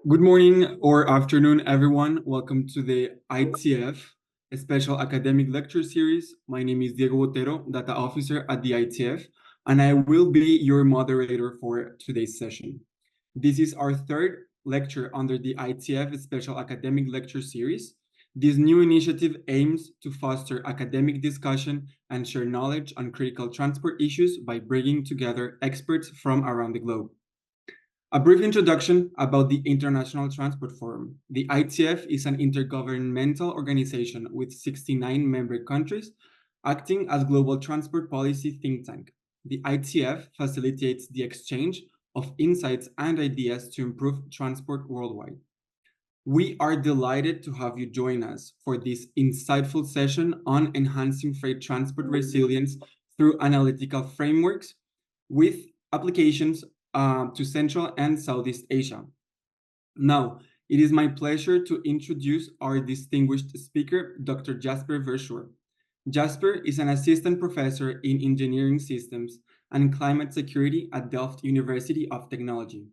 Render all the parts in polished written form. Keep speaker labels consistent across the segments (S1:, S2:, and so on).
S1: Good morning or afternoon, everyone. Welcome to the ITF, a special academic lecture series. My name is Diego Botero, Data Officer at the ITF, and I will be your moderator for today's session. This is our third lecture under the ITF Special Academic Lecture Series. This new initiative aims to foster academic discussion and share knowledge on critical transport issues by bringing together experts from around the globe. A brief introduction about the International Transport Forum. The ITF is an intergovernmental organization with 69 member countries acting as global transport policy think tank. The ITF facilitates the exchange of insights and ideas to improve transport worldwide. We are delighted to have you join us for this insightful session on enhancing freight transport resilience through analytical frameworks with applications to Central and Southeast Asia. Now, it is my pleasure to introduce our distinguished speaker, Dr. Jasper Verschuur. Jasper is an assistant professor in engineering systems and climate security at Delft University of Technology.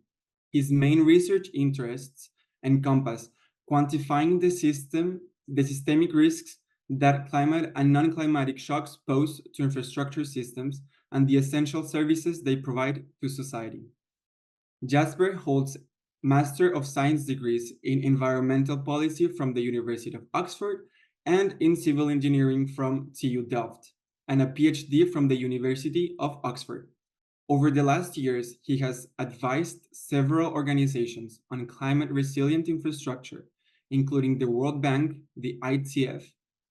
S1: His main research interests encompass quantifying the systemic risks that climate and non-climatic shocks pose to infrastructure systems and the essential services they provide to society. Jasper holds Master of Science degrees in Environmental Policy from the University of Oxford and in Civil Engineering from TU Delft, and a PhD from the University of Oxford. Over the last years, he has advised several organizations on climate resilient infrastructure, including the World Bank, the ITF,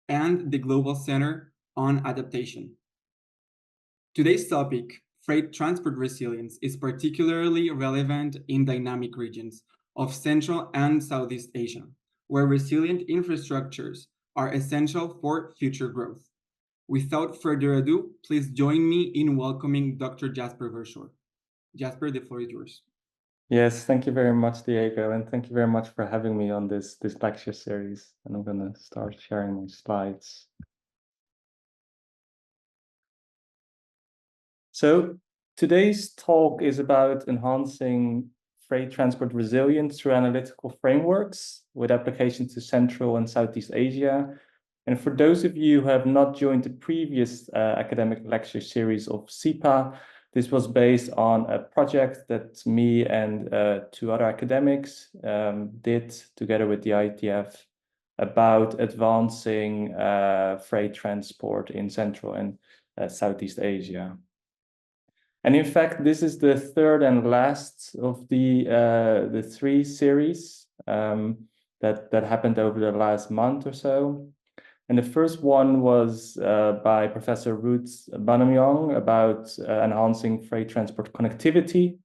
S1: and the Global Center on Adaptation. Today's topic, freight transport resilience, is particularly relevant in dynamic regions of Central and Southeast Asia, where resilient infrastructures are essential for future growth. Without further ado, please join me in welcoming Dr. Jasper Verschuur. Jasper, the floor is yours.
S2: Yes, thank you very much, Diego, and thank you very much for having me on this lecture series. And I'm going to start sharing my slides. So today's talk is about enhancing freight transport resilience through analytical frameworks with application to Central and Southeast Asia. And for those of you who have not joined the previous academic lecture series of SIPA, this was based on a project that me and two other academics did together with the ITF about advancing freight transport in Central and Southeast Asia. And in fact, this is the third and last of the three series that happened over the last month or so. And the first one was by Professor Ruth Banamyong about enhancing freight transport connectivity.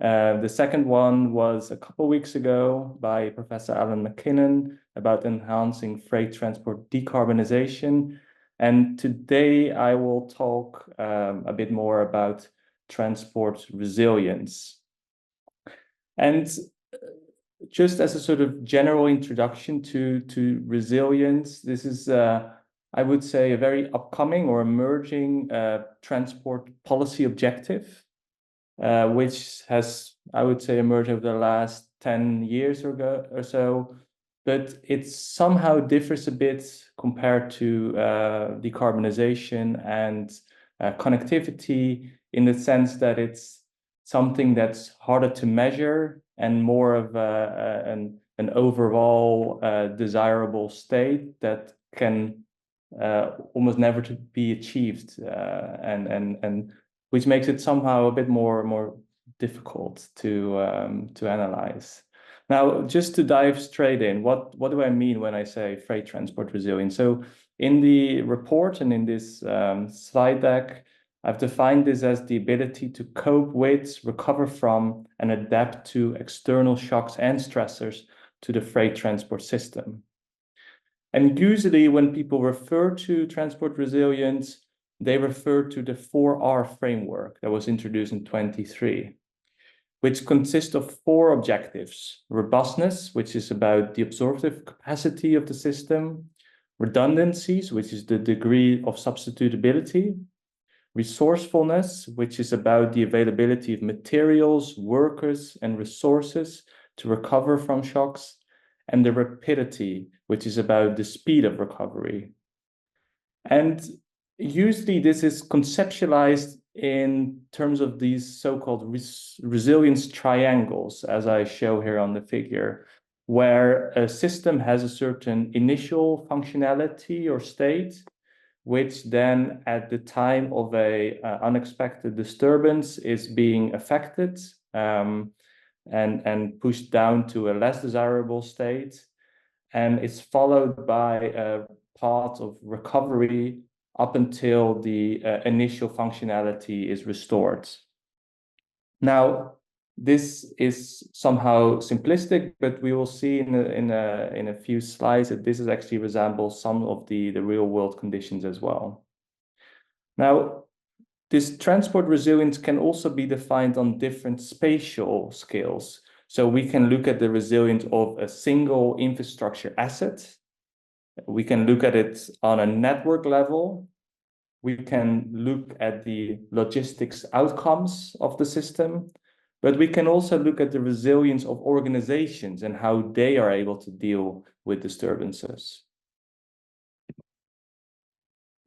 S2: The second one was a couple of weeks ago by Professor Alan McKinnon about enhancing freight transport decarbonization. And today I will talk a bit more about transport resilience. And just as a sort of general introduction to resilience, this is, I would say, a very upcoming or emerging transport policy objective, which has, I would say, emerged over the last 10 years or so, but it somehow differs a bit compared to decarbonization and connectivity in the sense that it's something that's harder to measure and more of an overall desirable state that can almost never to be achieved, and which makes it somehow a bit more difficult to analyze. Now, just to dive straight in, what do I mean when I say freight transport resilience? So in the report and in this slide deck, I've defined this as the ability to cope with, recover from, and adapt to external shocks and stressors to the freight transport system. And usually when people refer to transport resilience, they refer to the 4R framework that was introduced in 2023, which consists of 4 objectives: robustness, which is about the absorptive capacity of the system; redundancies, which is the degree of substitutability; resourcefulness, which is about the availability of materials, workers, and resources to recover from shocks, and the rapidity, which is about the speed of recovery. And usually this is conceptualized in terms of these so-called resilience triangles, as I show here on the figure, where a system has a certain initial functionality or state, which then at the time of a unexpected disturbance is being affected and pushed down to a less desirable state. And it's followed by a path of recovery up until the initial functionality is restored. Now, this is somehow simplistic, but we will see in a few slides that this is actually resembles some of the real world conditions as well. Now, this transport resilience can also be defined on different spatial scales. So we can look at the resilience of a single infrastructure asset. We can look at it on a network level. We can look at the logistics outcomes of the system, but we can also look at the resilience of organizations and how they are able to deal with disturbances.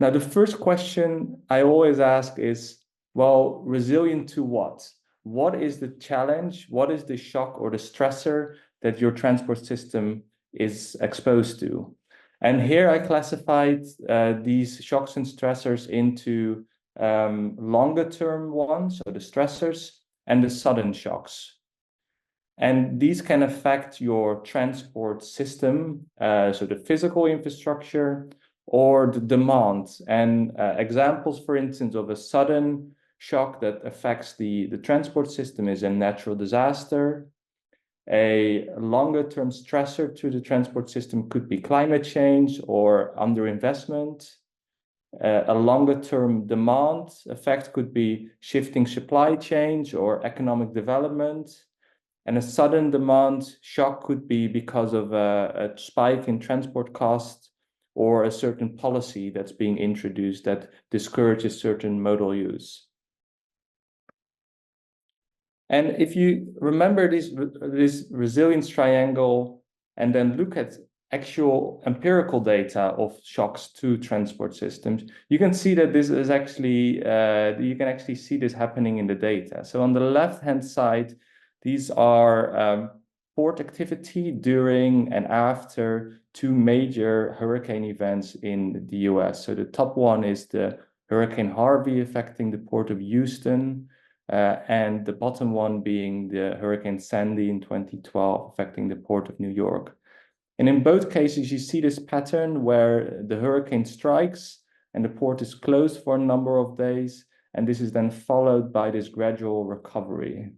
S2: Now, the first question I always ask is, well, resilient to what? What is the challenge? What is the shock or the stressor that your transport system is exposed to? And here I classified these shocks and stressors into longer term ones, so the stressors, and the sudden shocks. And these can affect your transport system, so the physical infrastructure or the demand. And examples, for instance, of a sudden shock that affects the transport system is a natural disaster. A longer-term stressor to the transport system could be climate change or underinvestment. A longer-term demand effect could be shifting supply chains or economic development. And a sudden demand shock could be because of a spike in transport costs or a certain policy that's being introduced that discourages certain modal use. And if you remember this resilience triangle and then look at actual empirical data of shocks to transport systems, you can see that this is actually, you can actually see this happening in the data. So on the left-hand side, these are port activity during and after two major hurricane events in the US. So the top one is the Hurricane Harvey affecting the port of Houston, and the bottom one being the Hurricane Sandy in 2012 affecting the port of New York. And in both cases, you see this pattern where the hurricane strikes and the port is closed for a number of days, and this is then followed by this gradual recovery.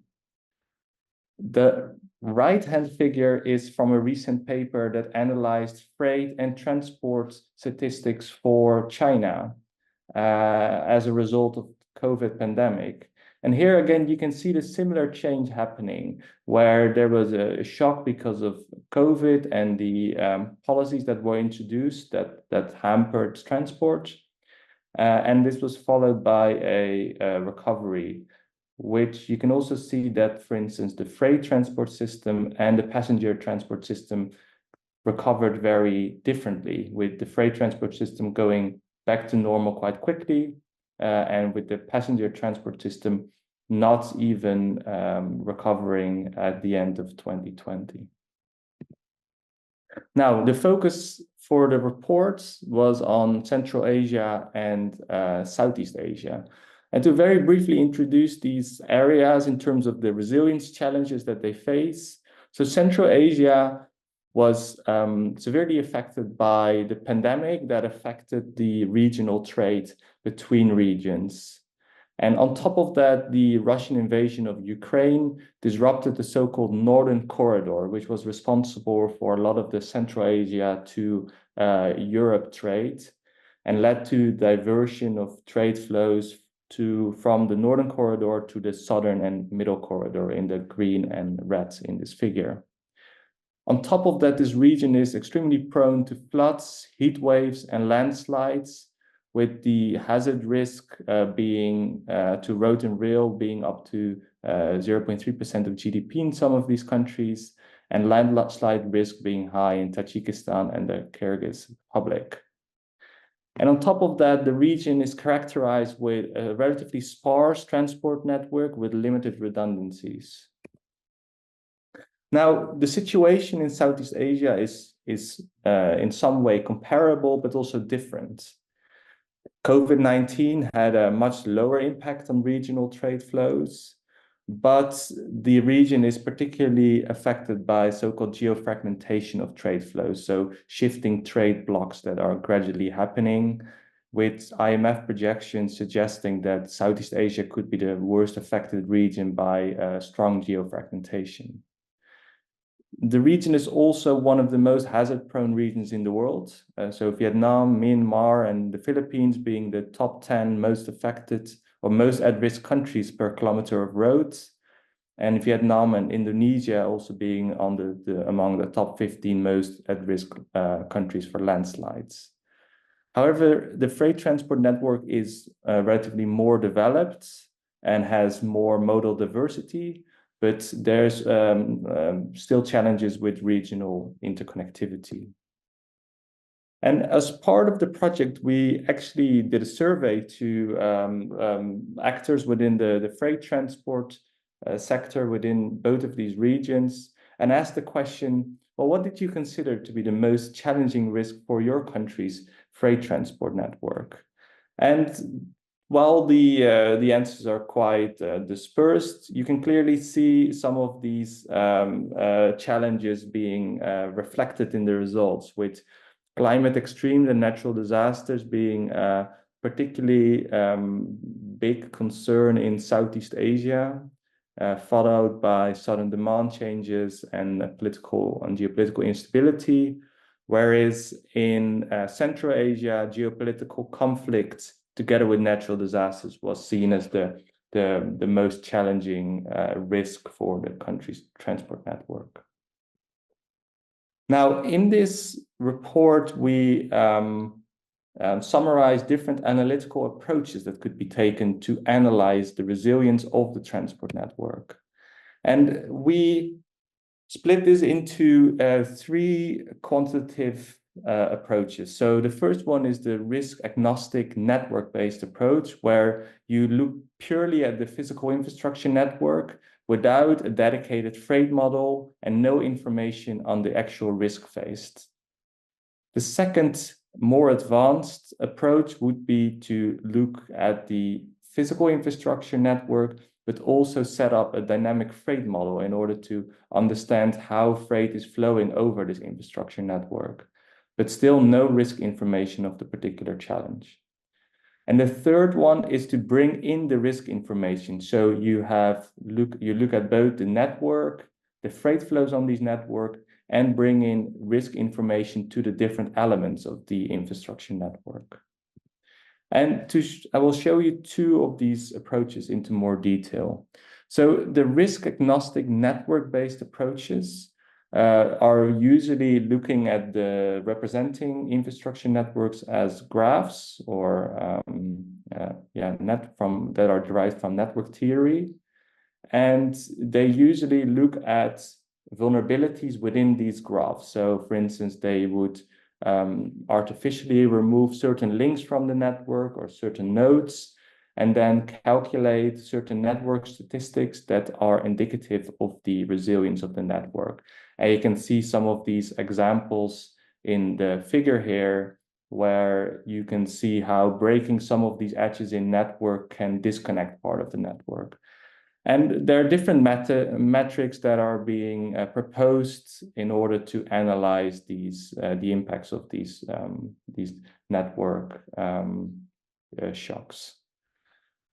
S2: The right-hand figure is from a recent paper that analyzed freight and transport statistics for China as a result of COVID pandemic. And here again, you can see the similar change happening where there was a shock because of COVID and the policies that were introduced that hampered transport. And this was followed by a recovery, which you can also see that, for instance, the freight transport system and the passenger transport system recovered very differently, with the freight transport system going back to normal quite quickly, and with the passenger transport system not even recovering at the end of 2020. Now, the focus for the report was on Central Asia and Southeast Asia. And to very briefly introduce these areas in terms of the resilience challenges that they face. So Central Asia was severely affected by the pandemic that affected the regional trade between regions. And on top of that, the Russian invasion of Ukraine disrupted the so-called Northern Corridor, which was responsible for a lot of the Central Asia to Europe trade, and led to diversion of trade flows from the Northern Corridor to the Southern and Middle Corridor in the green and red in this figure. On top of that, this region is extremely prone to floods, heat waves, and landslides, with the hazard risk being to road and rail being up to 0.3% of GDP in some of these countries, and landslide risk being high in Tajikistan and the Kyrgyz Republic. And on top of that, the region is characterized with a relatively sparse transport network with limited redundancies. Now, the situation in Southeast Asia is in some way comparable, but also different. COVID-19 had a much lower impact on regional trade flows, but the region is particularly affected by so-called geofragmentation of trade flows, so shifting trade blocks that are gradually happening, with IMF projections suggesting that Southeast Asia could be the worst affected region by strong geofragmentation. The region is also one of the most hazard-prone regions in the world. So Vietnam, Myanmar, and the Philippines being the top 10 most affected or most at-risk countries per kilometer of roads, and Vietnam and Indonesia also being on among the top 15 most at-risk countries for landslides. However, the freight transport network is relatively more developed and has more modal diversity, but there's still challenges with regional interconnectivity. And as part of the project, we actually did a survey to actors within the freight transport sector within both of these regions and asked the question, well, what did you consider to be the most challenging risk for your country's freight transport network? And while the answers are quite dispersed, you can clearly see some of these challenges being reflected in the results, with climate extremes and natural disasters being particularly big concern in Southeast Asia, followed by sudden demand changes and political and geopolitical instability, whereas in Central Asia, geopolitical conflict together with natural disasters was seen as the most challenging risk for the country's transport network. Now, in this report, we summarize different analytical approaches that could be taken to analyze the resilience of the transport network. And we split this into three quantitative approaches. So the first one is the risk-agnostic network-based approach, where you look purely at the physical infrastructure network without a dedicated freight model and no information on the actual risk faced. The second, more advanced approach would be to look at the physical infrastructure network, but also set up a dynamic freight model in order to understand how freight is flowing over this infrastructure network, but still no risk information of the particular challenge. And the third one is to bring in the risk information. So you look at both the network, the freight flows on this network, and bring in risk information to the different elements of the infrastructure network. And I will show you two of these approaches into more detail. So the risk-agnostic network-based approaches are usually looking at representing infrastructure networks as graphs or that are derived from network theory, and they usually look at vulnerabilities within these graphs. So, for instance, they would artificially remove certain links from the network or certain nodes, and then calculate certain network statistics that are indicative of the resilience of the network. And you can see some of these examples in the figure here, where you can see how breaking some of these edges in network can disconnect part of the network. And there are different metrics that are being proposed in order to analyze the impacts of these network shocks.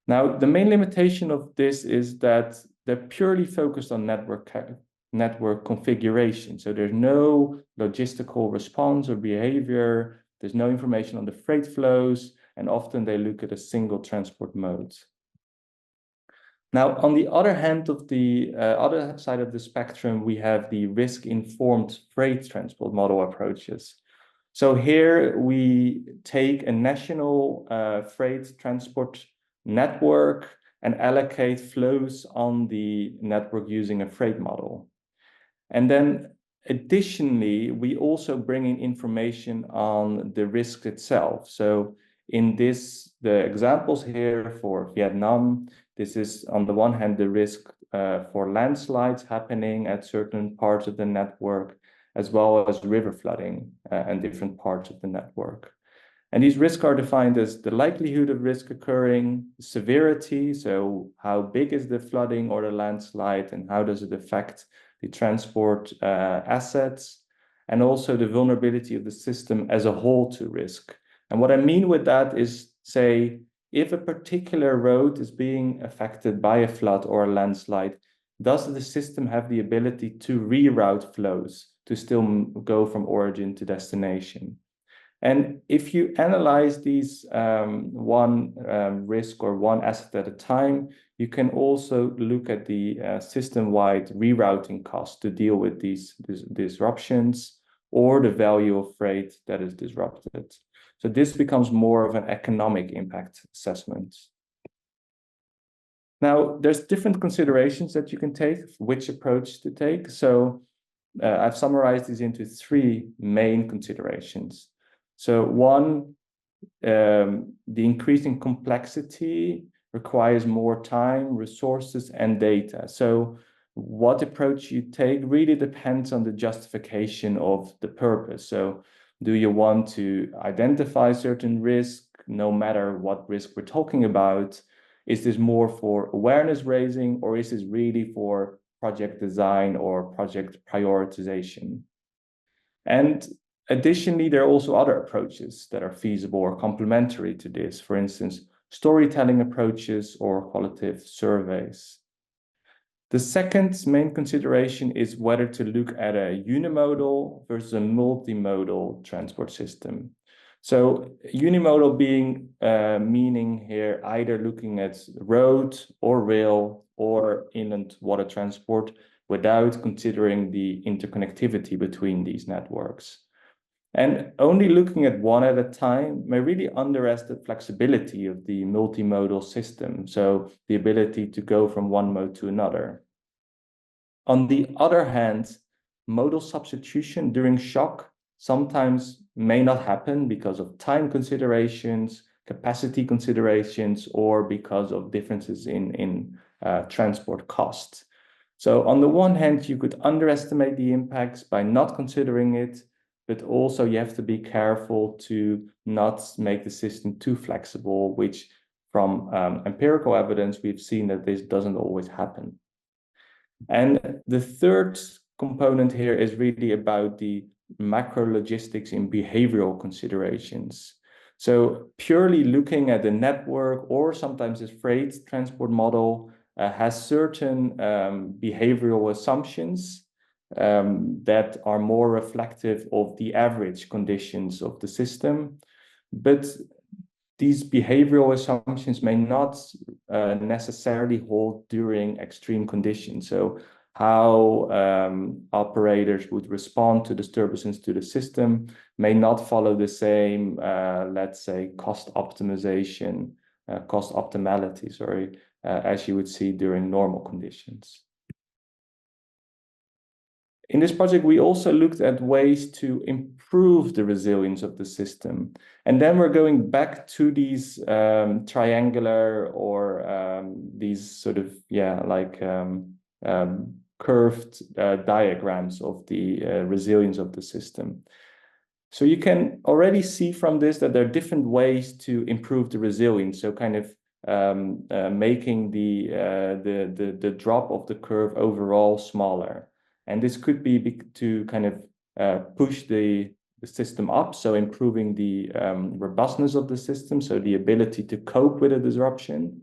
S2: Now, the main limitation of this is that they're purely focused on network configuration. So there's no logistical response or behavior. There's no information on the freight flows, and often they look at a single transport mode. Now, on the other hand of the other side of the spectrum, we have the risk-informed freight transport model approaches. So here we take a national freight transport network and allocate flows on the network using a freight model. And then additionally, we also bring in information on the risk itself. So in this, the examples here for Vietnam, this is on the one hand, the risk for landslides happening at certain parts of the network, as well as river flooding and different parts of the network. And these risks are defined as the likelihood of risk occurring, severity, so how big is the flooding or the landslide, and how does it affect the transport assets, and also the vulnerability of the system as a whole to risk. And what I mean with that is, say, if a particular road is being affected by a flood or a landslide, does the system have the ability to reroute flows to still go from origin to destination? And if you analyze these one risk or one asset at a time, you can also look at the system-wide rerouting cost to deal with these disruptions or the value of freight that is disrupted. So this becomes more of an economic impact assessment. Now, there's different considerations that you can take, which approach to take. So I've summarized these into three main considerations. So one, the increasing complexity requires more time, resources, and data. So what approach you take really depends on the justification of the purpose. So do you want to identify certain risk, no matter what risk we're talking about? Is this more for awareness raising, or is this really for project design or project prioritization? And additionally, there are also other approaches that are feasible or complementary to this. For instance, storytelling approaches or qualitative surveys. The second main consideration is whether to look at a unimodal versus a multimodal transport system. So unimodal being meaning here either looking at road or rail or inland water transport without considering the interconnectivity between these networks. And only looking at one at a time may really underestimate the flexibility of the multimodal system, so the ability to go from one mode to another. On the other hand, modal substitution during shock sometimes may not happen because of time considerations, capacity considerations, or because of differences in transport cost. So on the one hand, you could underestimate the impacts by not considering it, but also you have to be careful to not make the system too flexible, which from empirical evidence, we've seen that this doesn't always happen. And the third component here is really about the macro logistics and behavioral considerations. So purely looking at the network or sometimes this freight transport model has certain behavioral assumptions that are more reflective of the average conditions of the system. But these behavioral assumptions may not necessarily hold during extreme conditions. So how operators would respond to disturbances to the system may not follow the same, let's say, cost optimization, cost optimality, sorry, as you would see during normal conditions. In this project, we also looked at ways to improve the resilience of the system. And then we're going back to these triangular or these sort of, curved diagrams of the resilience of the system. So you can already see from this that there are different ways to improve the resilience. So kind of making the drop of the curve overall smaller. And this could be to kind of push the system up, so improving the robustness of the system, so the ability to cope with a disruption.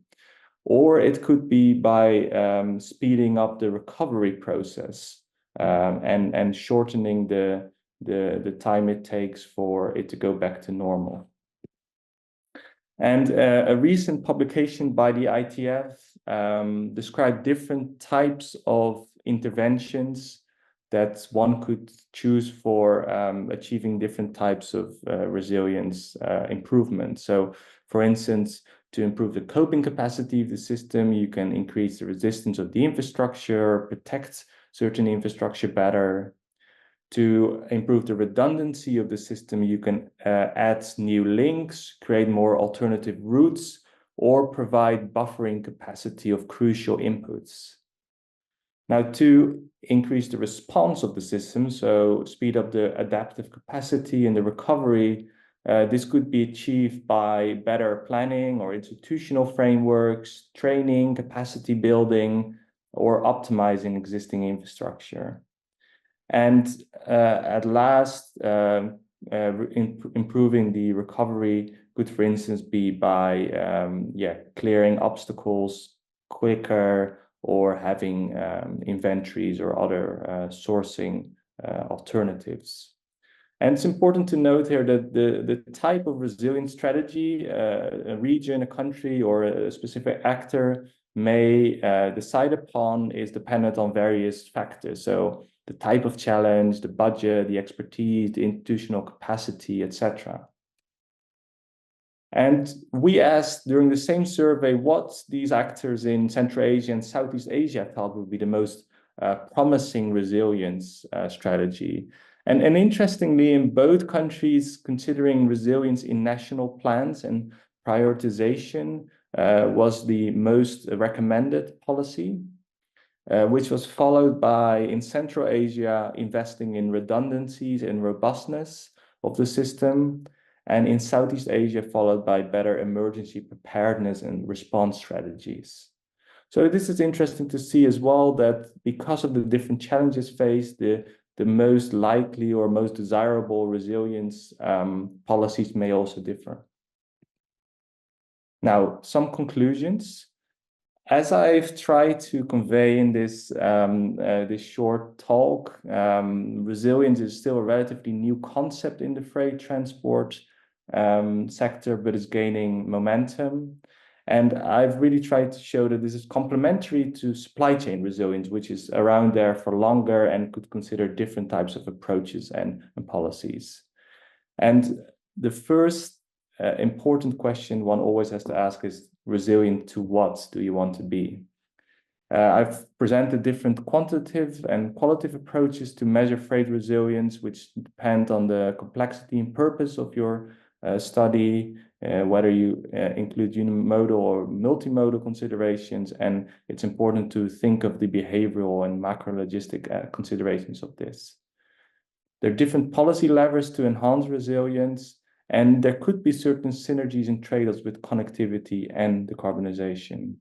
S2: Or it could be by speeding up the recovery process and shortening the time it takes for it to go back to normal. And a recent publication by the ITF described different types of interventions that one could choose for achieving different types of resilience improvement. So, for instance, to improve the coping capacity of the system, you can increase the resistance of the infrastructure, protect certain infrastructure better. To improve the redundancy of the system, you can add new links, create more alternative routes, or provide buffering capacity of crucial inputs. Now, to increase the response of the system, so speed up the adaptive capacity and the recovery, this could be achieved by better planning or institutional frameworks, training, capacity building, or optimizing existing infrastructure. And at last, improving the recovery could, for instance, be by clearing obstacles quicker, or having inventories or other sourcing alternatives. And it's important to note here that the type of resilience strategy a region, a country, or a specific actor may decide upon is dependent on various factors. So the type of challenge, the budget, the expertise, the institutional capacity, etc. And we asked during the same survey what these actors in Central Asia and Southeast Asia thought would be the most promising resilience strategy. And interestingly, in both countries, considering resilience in national plans and prioritization was the most recommended policy, which was followed by, in Central Asia, investing in redundancies and robustness of the system, and in Southeast Asia, followed by better emergency preparedness and response strategies. So this is interesting to see as well, that because of the different challenges faced, the most likely or most desirable resilience policies may also differ. Now, some conclusions. As I've tried to convey in this short talk, resilience is still a relatively new concept in the freight transport sector, but is gaining momentum. And I've really tried to show that this is complementary to supply chain resilience, which is around there for longer and could consider different types of approaches and policies. And the first important question one always has to ask is, resilient to what do you want to be? I've presented different quantitative and qualitative approaches to measure freight resilience, which depend on the complexity and purpose of your study, whether you include unimodal or multimodal considerations, and it's important to think of the behavioral and macro logistic considerations of this. There are different policy levers to enhance resilience, and there could be certain synergies and trade-offs with connectivity and decarbonization.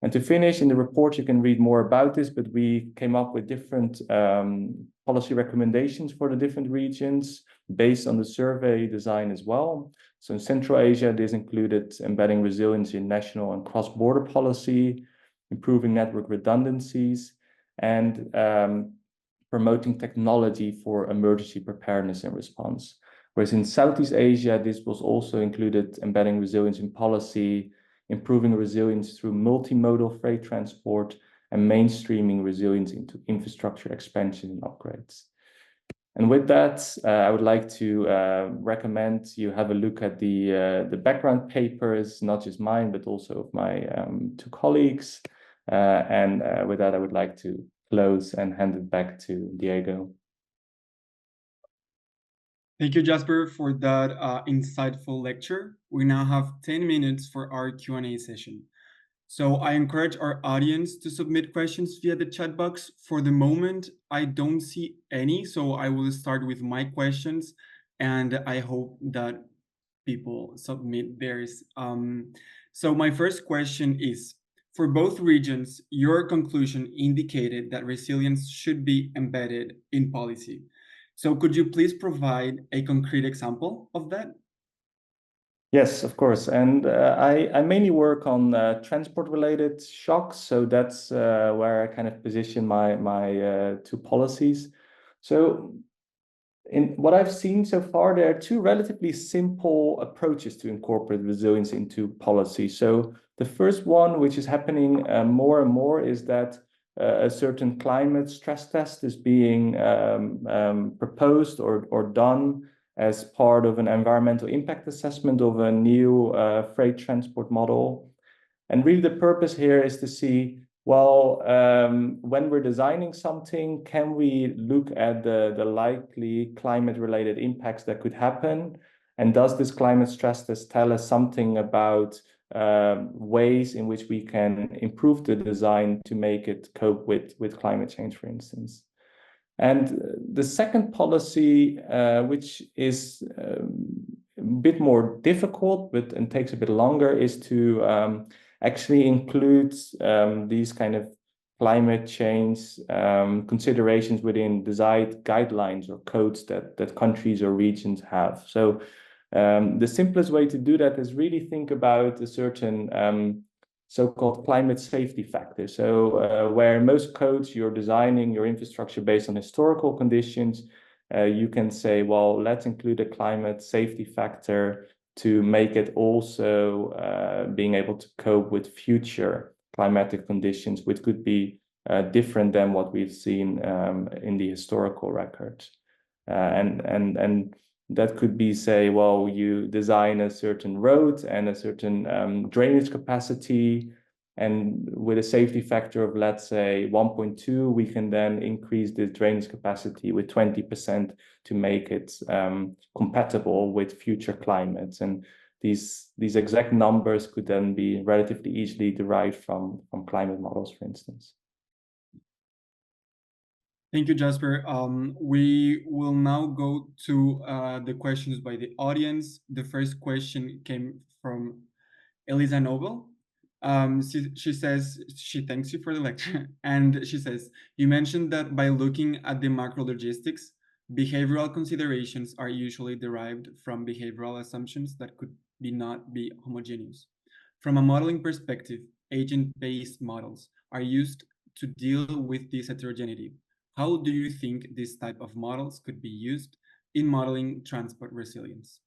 S2: And to finish, in the report, you can read more about this, but we came up with different policy recommendations for the different regions based on the survey design as well. So in Central Asia, this included embedding resilience in national and cross-border policy, improving network redundancies, and promoting technology for emergency preparedness and response. Whereas in Southeast Asia, this was also included embedding resilience in policy, improving resilience through multimodal freight transport, and mainstreaming resilience into infrastructure expansion and upgrades. And with that, I would like to recommend you have a look at the background papers, not just mine, but also of my two colleagues. And with that, I would like to close and hand it back to Diego.
S1: Thank you, Jasper, for that insightful lecture. We now have 10 minutes for our Q&A session. So I encourage our audience to submit questions via the chat box. For the moment, I don't see any, so I will start with my questions, and I hope that people submit theirs. So my first question is, for both regions, your conclusion indicated that resilience should be embedded in policy. So could you please provide a concrete example of that?
S2: Yes, of course. And I mainly work on transport-related shocks. So that's where I kind of position my two policies. So in what I've seen so far, there are two relatively simple approaches to incorporate resilience into policy. So the first one, which is happening more and more, is that a certain climate stress test is being proposed or done as part of an environmental impact assessment of a new freight transport model. And really the purpose here is to see Well, when we're designing something, can we look at the likely climate-related impacts that could happen? And does this climate stress test tell us something about ways in which we can improve the design to make it cope with climate change, for instance? And the second policy, which is a bit more difficult and takes a bit longer, is to actually include these kind of climate change considerations within design guidelines or codes that countries or regions have. So the simplest way to do that is really think about a certain so-called climate safety factor. So where in most codes you're designing your infrastructure based on historical conditions, you can say, well, let's include a climate safety factor to make it also being able to cope with future climatic conditions, which could be different than what we've seen in the historical record. And that could be, say, well, you design a certain road and a certain drainage capacity, and with a safety factor of, let's say, 1.2, we can then increase the drainage capacity with 20% to make it compatible with future climates. And these exact numbers could then be relatively easily derived from climate models, for instance.
S1: Thank you, Jasper. We will now go to the questions by the audience. The first question came from Elisa Noble. She says she thanks you for the lecture, and she says, you mentioned that by looking at the macro logistics, behavioral considerations are usually derived from behavioral assumptions that could not be homogeneous. From a modeling perspective, agent-based models are used to deal with this heterogeneity. How do you think this type of models could be used in modeling transport resilience?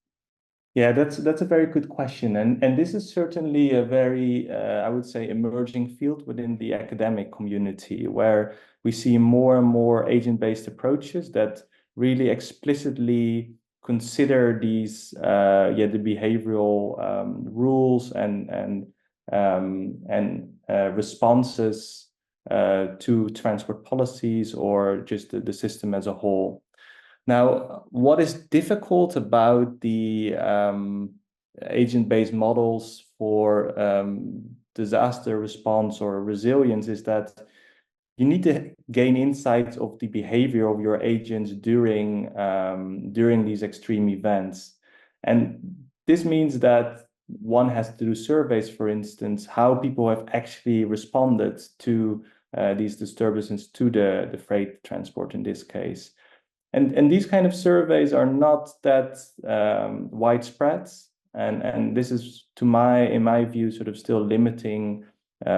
S2: Yeah, that's a very good question, and this is certainly a very I would say emerging field within the academic community, where we see more and more agent-based approaches that really explicitly consider these the behavioral rules and responses to transport policies or just the system as a whole. Now, what is difficult about the agent-based models for disaster response or resilience is that you need to gain insights of the behavior of your agents during these extreme events. And this means that one has to do surveys, for instance, how people have actually responded to these disturbances, to the freight transport in this case. And these kind of surveys are not that widespread, and this is, in my view, sort of still limiting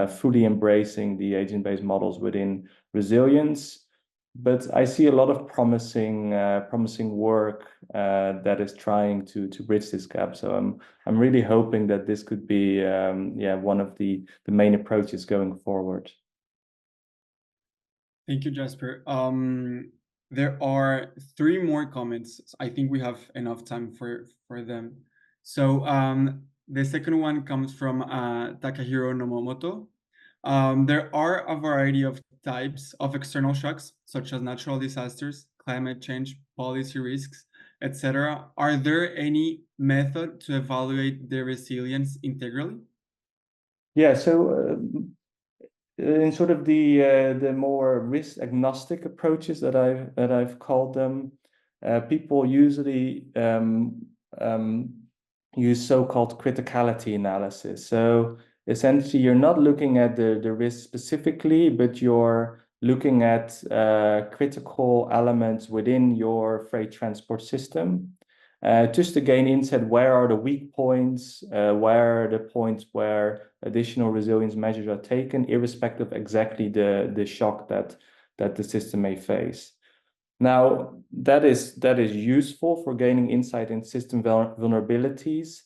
S2: fully embracing the agent-based models within resilience. But I see a lot of promising work that is trying to bridge this gap. So I'm really hoping that this could be one of the main approaches going forward.
S1: Thank you, Jasper. There are 3 more comments. I think we have enough time for them. So the second one comes from Takahiro Nomomoto. There are a variety of types of external shocks, such as natural disasters, climate change, policy risks, etc. Are there any method to evaluate their resilience integrally?
S2: Yeah, so in sort of the more risk agnostic approaches that I've called them, people usually use so-called criticality analysis. So essentially, you're not looking at the risk specifically, but you're looking at critical elements within your freight transport system, just to gain insight, where are the weak points, where are the points where additional resilience measures are taken, irrespective of exactly the shock that the system may face. Now, that is useful for gaining insight in system vulnerabilities,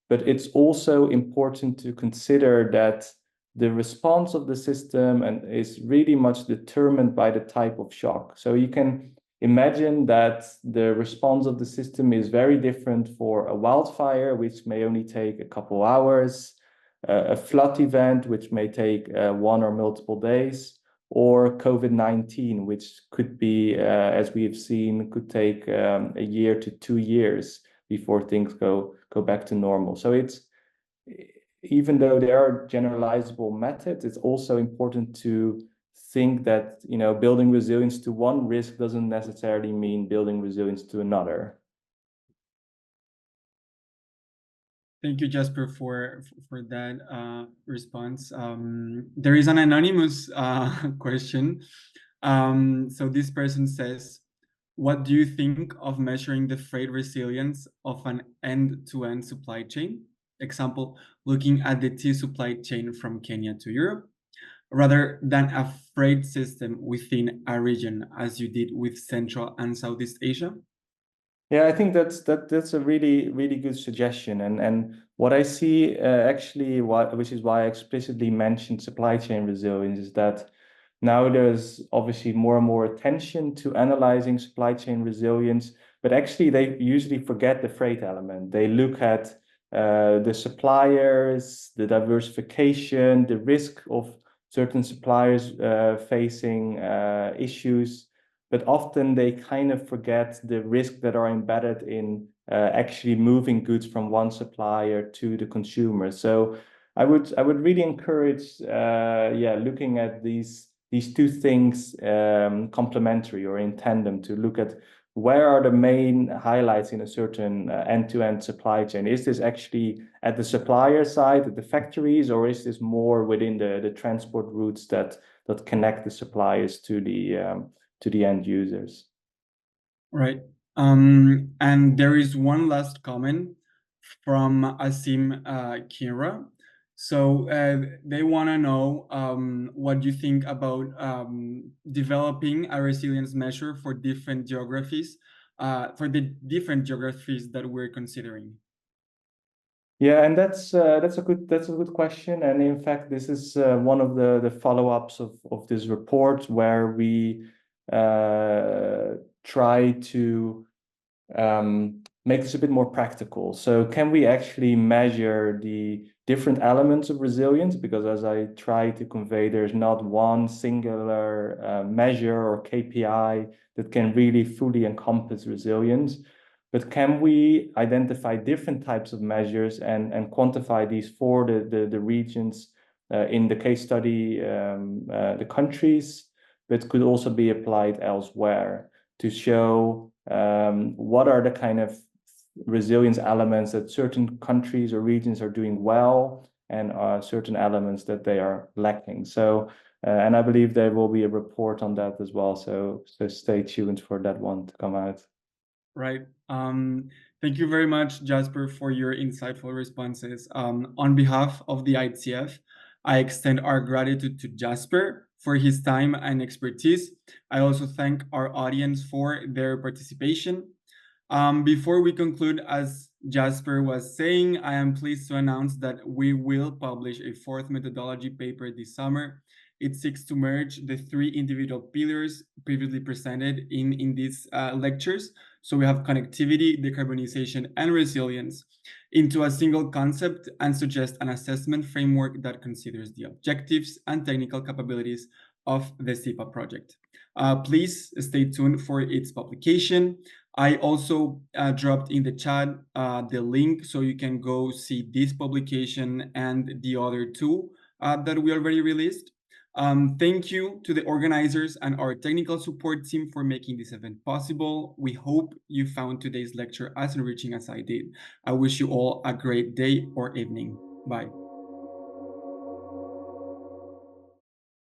S2: but it's also important to consider that the response of the system is really much determined by the type of shock. So you can imagine that the response of the system is very different for a wildfire, which may only take a couple hours, a flood event, which may take 1 or multiple days, or COVID-19, which could be, as we have seen, could take a year to 2 years before things go back to normal. So it's, even though there are generalizable methods, it's also important to think that, you know, building resilience to one risk doesn't necessarily mean building resilience to another.
S1: Thank you, Jasper, for that response. There is an anonymous question. So this person says, what do you think of measuring the freight resilience of an end-to-end supply chain? Example, looking at the tea supply chain from Kenya to Europe, rather than a freight system within a region, as you did with Central and Southeast Asia?
S2: Yeah, I think that's a really good suggestion, and what I see actually, which is why I explicitly mentioned supply chain resilience, is that now there's obviously more and more attention to analyzing supply chain resilience, but actually they usually forget the freight element. They look at the suppliers, the diversification, the risk of certain suppliers facing issues. But often they kind of forget the risk that are embedded in actually moving goods from one supplier to the consumer. So I would really encourage, looking at these two things complementary or in tandem, to look at where are the main highlights in a certain end-to-end supply chain. Is this actually at the supplier side, at the factories, or is this more within the transport routes that connect the suppliers to the end users?
S1: Right. And there is one last comment from Asim Kira. So they want to know what you think about developing a resilience measure for different geographies, for the different geographies that we're considering.
S2: Yeah, and that's a good question, and in fact, this is one of the follow-ups of this report, where we try to make this a bit more practical. So can we actually measure the different elements of resilience? Because as I try to convey, there's not one singular measure or KPI that can really fully encompass resilience. But can we identify different types of measures and quantify these for the regions, in the case study, the countries, but could also be applied elsewhere, to show what are the kind of resilience elements that certain countries or regions are doing well, and certain elements that they are lacking. So, and I believe there will be a report on that as well. So stay tuned for that one to come out.
S1: Right. Thank you very much, Jasper, for your insightful responses. On behalf of the ITF, I extend our gratitude to Jasper for his time and expertise. I also thank our audience for their participation. Before we conclude, as Jasper was saying, I am pleased to announce that we will publish a fourth methodology paper this summer. It seeks to merge the three individual pillars previously presented in these lectures. So we have connectivity, decarbonization, and resilience into a single concept, and suggest an assessment framework that considers the objectives and technical capabilities of the SIPA project. Please stay tuned for its publication. I also dropped in the chat the link, so you can go see this publication and the other two that we already released. Thank you to the organizers and our technical support team for making this event possible. We hope you found today's lecture as enriching as I did. I wish you all a great day or evening. Bye.